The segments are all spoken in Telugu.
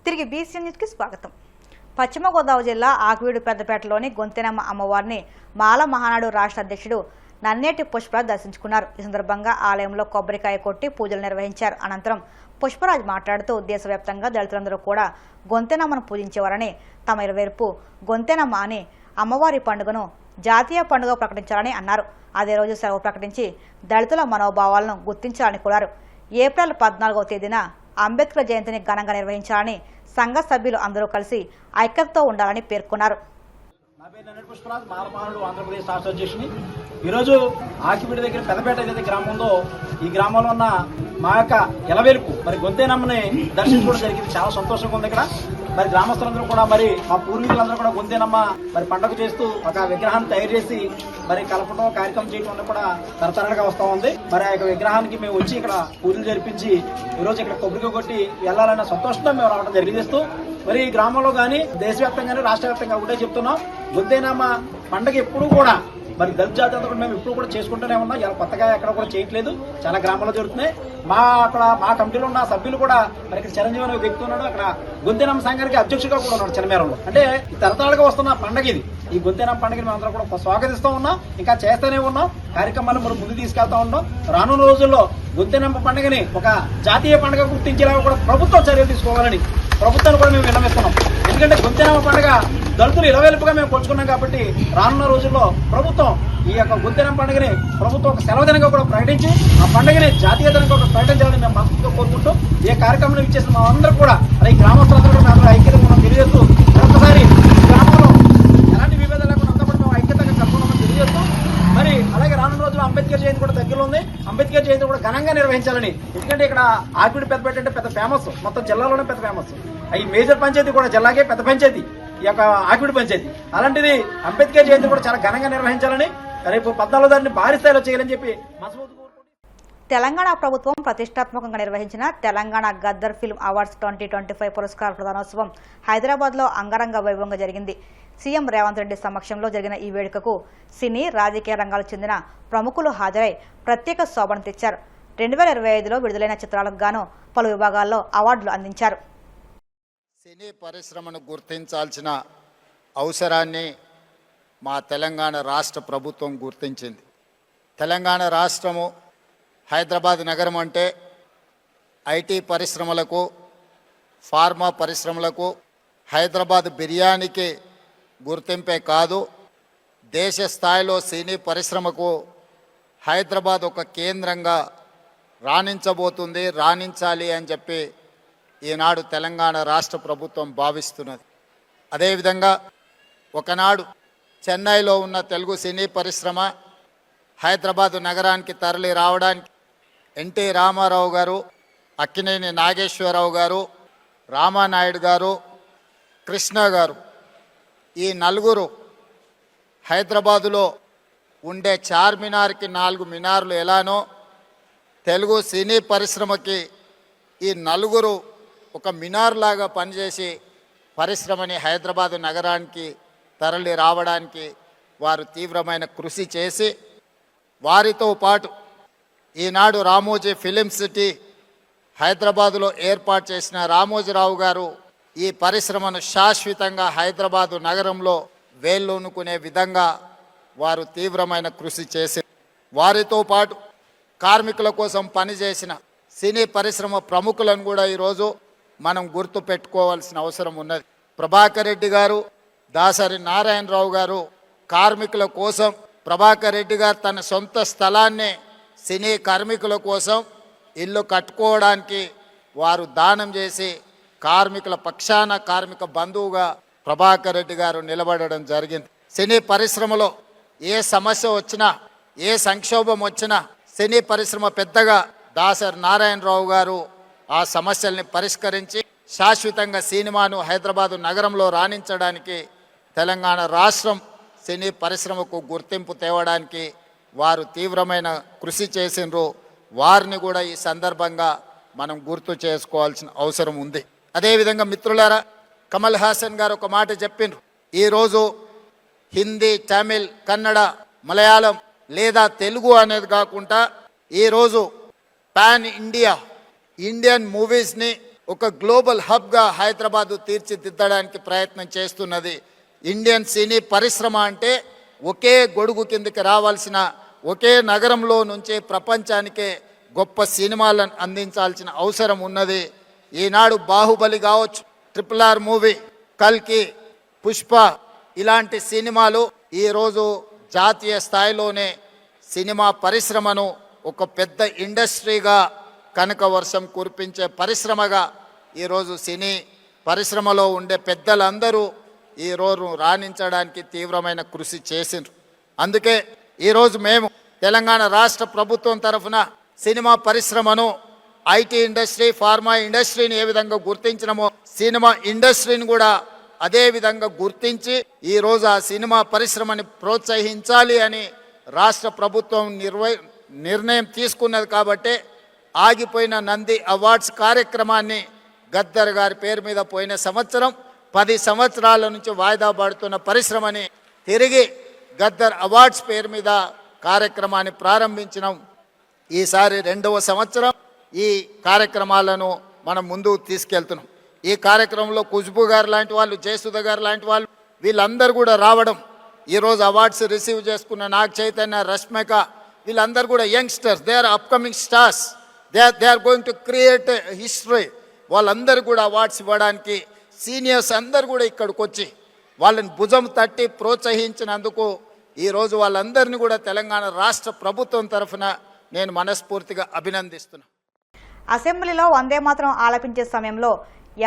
తిరిగి బీసీఎన్ న్యూస్కి స్వాగతం. పశ్చిమ గోదావరి జిల్లా ఆకువీడు పెద్దపేటలోని గొంతెనమ్మ అమ్మవారిని మాల మహానాడు రాష్ట్ర అధ్యక్షుడు నన్నేటి పుష్పరాజ్ దర్శించుకున్నారు. ఈ సందర్భంగా ఆలయంలో కొబ్బరికాయ కొట్టి పూజలు నిర్వహించారు. అనంతరం పుష్పరాజ్ మాట్లాడుతూ దేశవ్యాప్తంగా దళితులందరూ కూడా గొంతెనమ్మను పూజించేవారని, తమ ఇరువైపు గొంతెనమ్మ అని అమ్మవారి పండుగను జాతీయ పండుగ ప్రకటించాలని అన్నారు. అదే రోజు సెలవు ప్రకటించి దళితుల మనోభావాలను గుర్తించాలని కోరారు. ఏప్రిల్ 14వ తేదీన అంబేద్కర్ జయంతిని ఘనంగా నిర్వహించాలని సంఘ సభ్యులు అందరూ కలిసి ఐక్యతతో ఉండాలని పేర్కొన్నారు. నా పేరు నన్నటి పుష్పరాజ్, మాలమహానాడు ఆంధ్రప్రదేశ్ రాష్ట్ర అధ్యక్షుని. ఈరోజు ఆకివీడి దగ్గర పెద్దపేట ఏదైతే గ్రామం ఉందో ఈ గ్రామంలో ఉన్న మా యొక్క ఎలవేలుపు మరి గొంతెనమ్మని దర్శించుకోవడం జరిగింది. చాలా సంతోషంగా ఉంది. ఇక్కడ మరి గ్రామస్తులందరూ కూడా మరి మా పూర్వీకులందరూ కూడా గొంతెనమ్మ మరి పండుగ చేస్తూ ఒక విగ్రహాన్ని తయారు చేసి మరి కలపడం కార్యక్రమం చేయడం కూడా తరతరాలుగా వస్తూ ఉంది. మరి ఆ యొక్క విగ్రహానికి మేము వచ్చి ఇక్కడ పూజలు జరిపించి ఈరోజు ఇక్కడ కొబ్బరికాయ కొట్టి వెళ్లాలన్న సంతోషంతో మేము రావడం జరిగిస్తూ మరి ఈ గ్రామంలో కానీ దేశవ్యాప్తంగా రాష్ట్ర వ్యాప్తంగా ఒకటే చెప్తున్నాం, గొంతెనమ్మ పండుగ ఎప్పుడూ కూడా మరి దళిత జాతి అంతా కూడా మేము ఇప్పుడు కూడా చేసుకుంటూనే ఉన్నాం. ఇలా కొత్తగా ఎక్కడ కూడా చేయట్లేదు, చాలా గ్రామాల్లో జరుగుతున్నాయి. మా కమిటీలో ఉన్న సభ్యులు కూడా మరి ఇక్కడ చిరంజీవి అనే వ్యక్తి ఉన్నాడు, అక్కడ గొంతెనమ్మ సంఘానికి అధ్యక్షుడిగా కూడా ఉన్నాడు చిన్నమేరంలో. అంటే ఈ తరతరాలుగా వస్తున్న పండుగ ఇది. ఈ గొంతెనమ్మ పండుగని మేము అందరం కూడా స్వాగతిస్తూ ఉన్నాం, ఇంకా చేస్తూనే ఉన్నాం. కార్యక్రమాలు మనం ముందు తీసుకెళ్తా ఉన్నాం. రానున్న రోజుల్లో గొంతెనమ్మ పండుగని ఒక జాతీయ పండుగ గుర్తించేలాగా కూడా ప్రభుత్వం చర్యలు తీసుకోవాలని ప్రభుత్వాన్ని కూడా మేము విన్నవిస్తున్నాం. ఎందుకంటే గొంతెనమ్మ పండుగ దళితులు ఇలవేలుపుగా మేము కొలుచుకున్నాం కాబట్టి రానున్న రోజుల్లో ప్రభుత్వం ఈ యొక్క గొంతెనమ్మ పండుగని ప్రభుత్వం ఒక సెలవు దినంగా కూడా ప్రకటించి ఆ పండుగని జాతీయ దినంగా కూడా ప్రకటించాలని మేము మనసుతో కోరుకుంటూ ఈ కార్యక్రమం ఇచ్చేసిన మా అందరూ కూడా ఈ గ్రామస్తులందరూ కూడా మేము ఐక్యతగా మనం తెలియజేస్తూ మరొకసారి గ్రామంలో ఎలాంటి విభేదాలు లేకుండా అంతా కూడా మేము ఐక్యతగా కలుపుకున్నామని తెలియజేస్తూ మరి అలాగే రానున్న రోజుల్లో అంబేద్కర్ జయంతి కూడా దగ్గరలో ఉంది. అంబేద్కర్ జయంతి కూడా ఘనంగా నిర్వహించాలని. ఎందుకంటే ఇక్కడ ఆకివీడి పెద్దపేట అంటే పెద్ద ఫేమస్, మొత్తం జిల్లాలోనే పెద్ద ఫేమస్. ఈ మేజర్ పంచాయతీ కూడా జిల్లాకే పెద్ద పంచాయతీ ఈ యొక్క ఆకివీడి పంచాయతీ. అలాంటిది అంబేద్కర్ జయంతి కూడా చాలా ఘనంగా నిర్వహించాలని, రేపు 14వ తారీఖున భారీ స్థాయిలో చేయాలని చెప్పి మనస్ఫూర్తిగా కోరుకుంటున్నాను. తెలంగాణ ప్రభుత్వం ప్రతిష్టాత్మకంగా నిర్వహించిన తెలంగాణ గద్దర్ ఫిల్మ్ అవార్డ్స్ 2025 పురస్కార ప్రదానోత్సవం హైదరాబాద్లో అంగరంగ వైభవంగా జరిగింది. సీఎం రేవంత్ రెడ్డి సమక్షంలో జరిగిన ఈ వేడుకకు సినీ రాజకీయ రంగాలకు చెందిన ప్రముఖులు హాజరై ప్రత్యేక శోభను తెచ్చారు. 2025లో విడుదలైన చిత్రాలకు గాను పలు విభాగాల్లో అవార్డులు అందించారు. సినీ పరిశ్రమను గుర్తించాల్సిన అవసరాన్ని మా తెలంగాణ రాష్ట్ర ప్రభుత్వం గుర్తించింది. తెలంగాణ రాష్ట్రము హైదరాబాద్ నగరం అంటే ఐటీ పరిశ్రమలకు, ఫార్మా పరిశ్రమలకు, హైదరాబాద్ బిర్యానీకి గుర్తింపే కాదు, దేశ స్థాయిలో సినీ పరిశ్రమకు హైదరాబాద్ ఒక కేంద్రంగా రాణించబోతుంది, రాణించాలి అని చెప్పి ఈనాడు తెలంగాణ రాష్ట్ర ప్రభుత్వం భావిస్తున్నది. అదేవిధంగా ఒకనాడు చెన్నైలో ఉన్న తెలుగు సినీ పరిశ్రమ హైదరాబాదు నగరానికి తరలి రావడానికి ఎన్టీ రామారావు గారు, అక్కినేని నాగేశ్వరరావు గారు, రామానాయుడు గారు, కృష్ణ గారు, ఈ నలుగురు హైదరాబాదులో ఉండే చార్మినార్కి 4 మినార్లు ఎలానో తెలుగు సినీ పరిశ్రమకి ఈ నలుగురు ఒక మినార్ లాగా పనిచేసి పరిశ్రమని హైదరాబాదు నగరానికి తరలి రావడానికి వారు తీవ్రమైన కృషి చేసి, వారితో పాటు ఈనాడు రామోజీ ఫిలిం సిటీ హైదరాబాదులో ఏర్పాటు చేసిన రామోజీరావు గారు ఈ పరిశ్రమను శాశ్వతంగా హైదరాబాదు నగరంలో వేళ్ళూనుకునే విధంగా వారు తీవ్రమైన కృషి చేసి, వారితో పాటు కార్మికుల కోసం పనిచేసిన సినీ పరిశ్రమ ప్రముఖులను కూడా ఈరోజు మనం గుర్తు పెట్టుకోవాల్సిన అవసరం ఉన్నది. ప్రభాకర్ రెడ్డి గారు, దాసరి నారాయణరావు గారు కార్మికుల కోసం, ప్రభాకర్ రెడ్డి గారు తన సొంత స్థలాన్ని సినీ కార్మికుల కోసం ఇల్లు కట్టుకోవడానికి వారు దానం చేసి కార్మికుల పక్షాన కార్మిక బంధువుగా ప్రభాకర్ రెడ్డి గారు నిలబడడం జరిగింది. సినీ పరిశ్రమలో ఏ సమస్య వచ్చినా, ఏ సంక్షోభం వచ్చినా సినీ పరిశ్రమ పెద్దగా దాసరి నారాయణరావు గారు ఆ సమస్యల్ని పరిష్కరించి శాశ్వతంగా సినిమాను హైదరాబాదు నగరంలో రాణించడానికి, తెలంగాణ రాష్ట్రం సినీ పరిశ్రమకు గుర్తింపు తేవడానికి వారు తీవ్రమైన కృషి చేసినారు. వారిని కూడా ఈ సందర్భంగా మనం గుర్తు చేసుకోవాల్సిన అవసరం ఉంది. అదేవిధంగా మిత్రులారా, కమల్ హాసన్ గారు ఒక మాట చెప్పిండ్రు, ఈరోజు హిందీ, తమిళ్, కన్నడ, మలయాళం లేదా తెలుగు అనేది కాకుండా ఈరోజు పాన్ ఇండియా ఇండియన్ మూవీస్ని ఒక గ్లోబల్ హబ్గా హైదరాబాదు తీర్చిదిద్దడానికి ప్రయత్నం చేస్తున్నది. ఇండియన్ సినీ పరిశ్రమ అంటే ఒకే గొడుగు కిందకి రావాల్సిన, ఒకే నగరంలో నుంచే ప్రపంచానికే గొప్ప సినిమాలను అందించాల్సిన అవసరం ఉన్నది. ఈనాడు బాహుబలి కావచ్చు, RRR మూవీ, కల్కి, పుష్ప ఇలాంటి సినిమాలు ఈరోజు జాతీయ స్థాయిలోనే సినిమా పరిశ్రమను ఒక పెద్ద ఇండస్ట్రీగా, కనక వర్షం కురిపించే పరిశ్రమగా ఈరోజు సినీ పరిశ్రమలో ఉండే పెద్దలందరూ ఈరోజు రాణించడానికి తీవ్రమైన కృషి చేసిండ్రు. అందుకే ఈరోజు మేము తెలంగాణ రాష్ట్ర ప్రభుత్వం తరఫున సినిమా పరిశ్రమను, ఐటీ ఇండస్ట్రీ, ఫార్మా ఇండస్ట్రీని ఏ విధంగా గుర్తించినమో సినిమా ఇండస్ట్రీని కూడా అదే విధంగా గుర్తించి ఈరోజు ఆ సినిమా పరిశ్రమని ప్రోత్సహించాలి అని రాష్ట్ర ప్రభుత్వం నిర్ణయం తీసుకున్నది. కాబట్టి ఆగిపోయిన నంది అవార్డ్స్ కార్యక్రమాన్ని గద్దర్ గారి పేరు మీద పోయిన సంవత్సరం 10 సంవత్సరాల నుంచి వాయిదా పడుతున్న పరిశ్రమని తిరిగి గద్దర్ అవార్డ్స్ పేరు మీద కార్యక్రమాన్ని ప్రారంభించినాం. ఈసారి 2వ సంవత్సరం ఈ కార్యక్రమాలను మనం ముందుకు తీసుకెళ్తున్నాం. ఈ కార్యక్రమంలో ఖుష్బూ గారు లాంటి వాళ్ళు, జయసుధ గారు లాంటి వాళ్ళు వీళ్ళందరూ కూడా రావడం, ఈరోజు అవార్డ్స్ రిసీవ్ చేసుకున్న నాగ చైతన్య, రష్మిక వీళ్ళందరూ కూడా youngsters, they are upcoming stars, they are going to create history. వాళ్ళందరూ కూడా అవార్డ్స్ ఇవ్వడానికి సీనియర్స్ అందరు కూడా ఇక్కడికి వచ్చి వాళ్ళని భుజం తట్టి ప్రోత్సహించినందుకు ఈరోజు వాళ్ళందరినీ కూడా తెలంగాణ రాష్ట్ర ప్రభుత్వం తరఫున నేను మనస్ఫూర్తిగా అభినందిస్తున్నాను. అసెంబ్లీలో వందే మాత్రం ఆలపించే సమయంలో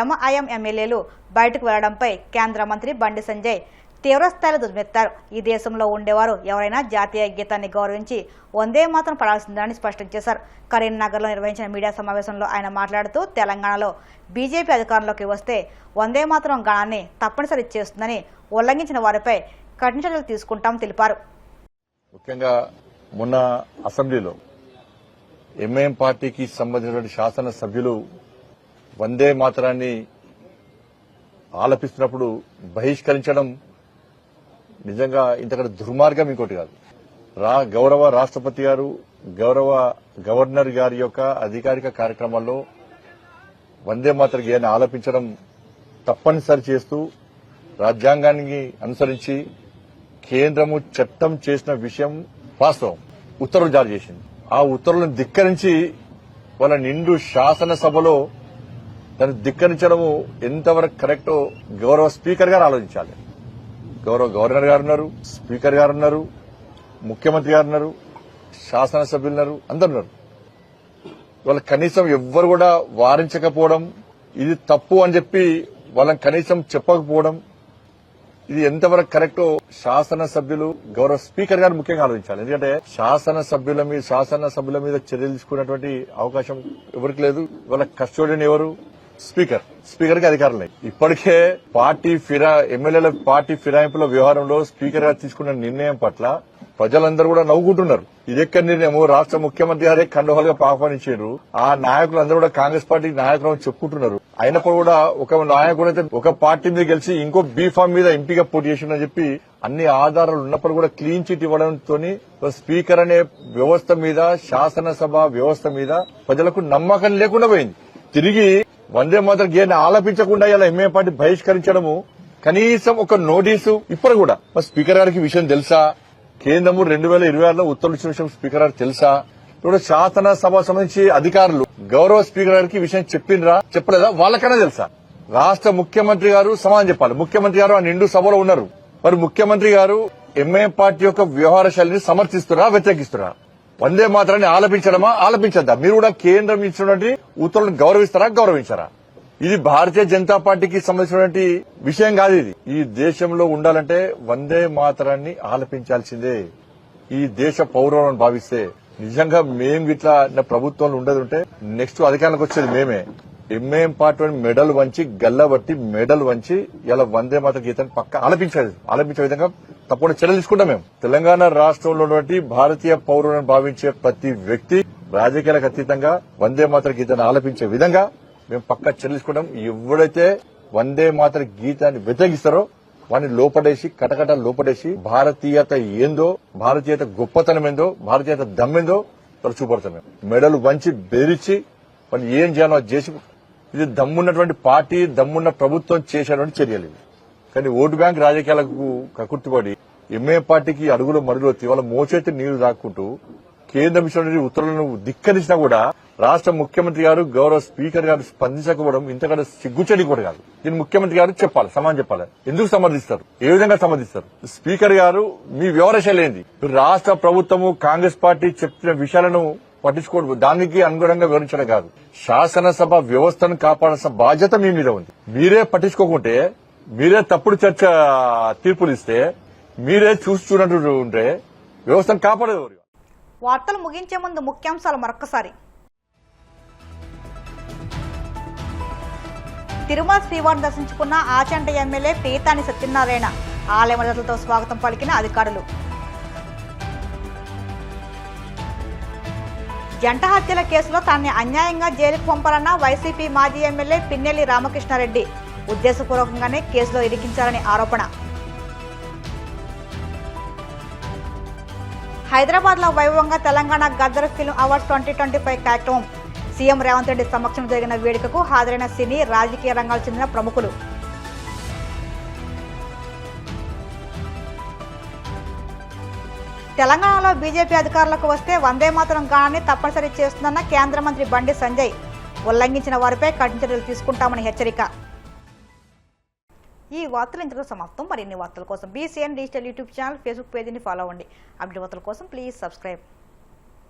ఎంఐఎం ఎమ్మెల్యేలు బయటకు వెళ్లడంపై కేంద్ర మంత్రి బండి సంజయ్ తీవ్రస్థాయిలో దుమ్మెత్తారు. ఈ దేశంలో ఉండేవారు ఎవరైనా జాతీయ గీతాన్ని గౌరవించి వందే మాత్రం పడాల్సిందని స్పష్టం చేశారు. కరీంనగర్లో నిర్వహించిన మీడియా సమావేశంలో ఆయన మాట్లాడుతూ తెలంగాణలో బీజేపీ అధికారంలోకి వస్తే వందే మాత్రం గణాన్ని తప్పనిసరి చేస్తుందని, ఉల్లంఘించిన వారిపై కఠిన చర్యలు తీసుకుంటామని తెలిపారు. ముఖ్యంగా మొన్న అసెంబ్లీలో ఎంఐఎం పార్టీకి సంబంధించిన శాసన సభ్యులు వందే మాతరాన్ని ఆలపిస్తున్నప్పుడు బహిష్కరించడం నిజంగా ఇంతకంటే దుర్మార్గం ఇంకోటి కాదు. గౌరవ రాష్ట్రపతి గారు, గౌరవ గవర్నర్ గారి యొక్క అధికారిక కార్యక్రమాల్లో వందే మాతర గేయాన్ని ఆలపించడం తప్పనిసరి చేస్తూ రాజ్యాంగాన్ని అనుసరించి కేంద్రము చట్టం చేసిన విషయం వాస్తవం. ఉత్తర్వులు జారీ చేసింది. ఆ ఉత్తర్వులను ధిక్కరించి వాళ్ళ నిండు శాసనసభలో దాన్ని ధిక్కరించడము ఎంతవరకు కరెక్టో గౌరవ స్పీకర్ గారు ఆలోచించాలి. గౌరవ గవర్నర్ గారు ఉన్నారు, స్పీకర్ గారు ఉన్నారు, ముఖ్యమంత్రి గారు ఉన్నారు, శాసనసభ్యులు ఉన్నారు, అందరు ఉన్నారు. వాళ్ళ కనీసం ఎవ్వరు కూడా వారించకపోవడం, ఇది తప్పు అని చెప్పి వాళ్ళని కనీసం చెప్పకపోవడం, ఇది ఎంతవరకు కరెక్టో శాసనసభ్యులు, గౌరవ స్పీకర్ గారు ముఖ్యంగా ఆలోచించాలి. ఎందుకంటే శాసనసభ్యుల మీద చర్యలు తీసుకునేటువంటి అవకాశం ఎవరికి లేదు. వాళ్ళ కస్టోడియన్ ఎవరు? స్పీకర్ కి అధికారం లేదు. ఇప్పటికే ఎమ్మెల్యేల పార్టీ ఫిరాయింపుల వ్యవహారంలో స్పీకర్ గారు తీసుకున్న నిర్ణయం పట్ల ప్రజలందరూ కూడా నవ్వుకుంటున్నారు. ఇదెక్కడ నిర్ణయం? రాష్ట్ర ముఖ్యమంత్రి గారే కండోహాలుగా ఆహ్వానించారు. ఆ నాయకులందరూ కూడా కాంగ్రెస్ పార్టీ నాయకులు అని చెప్పుకుంటున్నారు. అయినప్పుడు కూడా ఒక నాయకుడు అయితే ఒక పార్టీ మీద గెలిచి ఇంకో బీఫామ్ మీద ఎంపీగా పోటీ చేసిందని చెప్పి అన్ని ఆధారాలు ఉన్నప్పుడు కూడా క్లీన్ చిట్ ఇవ్వడంతో స్పీకర్ అనే వ్యవస్థ మీద, శాసనసభ వ్యవస్థ మీద ప్రజలకు నమ్మకం లేకుండా పోయింది. తిరిగి వందే మాతరం గేయాన్ని ఆలపించకుండా ఇలా ఎంఏ పార్టీ బహిష్కరించడము, కనీసం ఒక నోటీసు ఇప్పుడు కూడా స్పీకర్ గారికి విషయం తెలుసా? కేంద్రము 2026లో ఉత్తర్వులు ఇచ్చిన విషయం స్పీకర్ గారికి తెలుసా? ఇప్పుడు శాసనసభ సంబంధించి అధికారులు గౌరవ స్పీకర్ గారికి విషయం చెప్పిండ్రా, చెప్పలేదా? వాళ్ళకైనా తెలుసా? రాష్ట్ర ముఖ్యమంత్రి గారు సమాధానం చెప్పాలి. ముఖ్యమంత్రి గారు ఆ నిండు సభలో ఉన్నారు. మరి ముఖ్యమంత్రి గారు ఎంఐఎం పార్టీ యొక్క వ్యవహార శైలిని సమర్థిస్తున్నారా, వ్యతిరేకిస్తున్నారా? వందే మాత్రాన్ని ఆలపించడమా, ఆలపించద్దా? మీరు కూడా కేంద్రం ఇచ్చినటువంటి ఉత్తర్వులను గౌరవిస్తారా, గౌరవించారా? ఇది భారతీయ జనతా పార్టీకి సంబంధించినటువంటి విషయం కాదు. ఇది ఈ దేశంలో ఉండాలంటే వందే మాతరాన్ని ఆలపించాల్సిందే. ఈ దేశ పౌరులను భావిస్తే నిజంగా మేము ఇట్లా ప్రభుత్వంలో ఉండేది ఉంటే నెక్స్ట్ అధికారంలోకి వచ్చేది మేమే. ఎంఐఎం పార్టీ మెడల్ వంచి, గల్లబట్టి మెడల్ వంచి ఇలా వందే మాతర గీతాన్ని పక్క ఆలపించే విధంగా తప్పకుండా చర్యలు తీసుకుంటాం. మేము తెలంగాణ రాష్ట్రంలో ఉన్నటువంటి భారతీయ పౌరులను భావించే ప్రతి వ్యక్తి రాజకీయాలకు అతీతంగా వందే మాతర గీతాన్ని ఆలపించే విధంగా మేము పక్కా చర్యలు తీసుకుంటాం. ఎవరైతే వందే మాతర గీతాన్ని వ్యతిరేకిస్తారో వాడిని లోపడేసి, కటకట లోపడేసి భారతీయత ఏందో, భారతీయత గొప్పతనం ఏందో, భారతీయత దమ్మేందో చూపడతాం. మేము మెడలు వంచి బెదిరించి వాళ్ళు ఏం చేయాలో అది చేసి ఇది దమ్మున్నటువంటి పార్టీ, దమ్మున్న ప్రభుత్వం చేసేటువంటి చర్యలు ఇవి. కానీ ఓటు బ్యాంక్ రాజకీయాలకు కకుర్తిపడి ఎంఏ పార్టీకి అడుగుల మడుగులో ఇవాళ మోచేతి నీళ్లు దాక్కుంటూ కేంద్రం ఇచ్చినటువంటి ఉత్తర్వులను ధిక్కరించినా కూడా రాష్ట్ర ముఖ్యమంత్రి గారు, గౌరవ స్పీకర్ గారు స్పందించకపోవడం ఇంతకంటే సిగ్గుచేటి కూడా కాదు. దీన్ని ముఖ్యమంత్రి గారు చెప్పాలి, సమాధానం చెప్పాలి. ఎందుకు సమర్థిస్తారు, ఏ విధంగా సమర్థిస్తారు? స్పీకర్ గారు మీ వివరశైలి ఏంది? రాష్ట్ర ప్రభుత్వము, కాంగ్రెస్ పార్టీ చెప్పిన విషయాలను పట్టించుకోవడం, దానికి అనుగుణంగా వివరించడం కాదు. శాసనసభ వ్యవస్థను కాపాడాల్సిన బాధ్యత మీ మీద ఉంది. మీరే పట్టించుకోకుంటే, మీరే తప్పుడు తీర్పులు ఇస్తే, మీరే చూస్తున్నట్టు ఉంటే వ్యవస్థను కాపాడేవారు. వార్తలు ముగించే ముందు ముఖ్యాంశాలు మరొకసారి. తిరుమల శ్రీవారిని దర్శించుకున్న ఆచంట ఎమ్మెల్యే పీతాని సత్యనారాయణ. ఆలయ మద్దతులతో స్వాగతం పలికిన అధికారులు. జంట హత్యల కేసులో తనని అన్యాయంగా జైలుకు పంపాలన్న వైసీపీ మాజీ ఎమ్మెల్యే పిన్నెల్లి రామకృష్ణారెడ్డి. ఉద్దేశపూర్వకంగానే కేసులో ఇరికించారని ఆరోపణ. హైదరాబాద్ లో వైభవంగా తెలంగాణ గద్దర్ ఫిల్మ్ అవార్డ్స్ 2025 కార్యక్రమం. సీఎం రేవంత్ రెడ్డి సమక్షంలో జరిగిన వేడుకకు హాజరైన సినీ, రాజకీయ రంగాలకు చెందిన ప్రముఖులు. తెలంగాణలో బీజేపీ అధికారులకు వస్తే వందే మాతరం గానాన్ని తప్పనిసరి చేస్తుందన్న కేంద్ర మంత్రి బండి సంజయ్. ఉల్లంఘించిన వారిపై కఠిన చర్యలు తీసుకుంటామని హెచ్చరిక. ఈ వార్తలు ఇంతలో సమాప్తం. మరిన్ని వార్తల కోసం BCN digital YouTube channel, Facebook పేజీని ఫాలో అవ్వండి. అప్డేట్ వార్తల కోసం ప్లీజ్ సబ్స్క్రైబ్.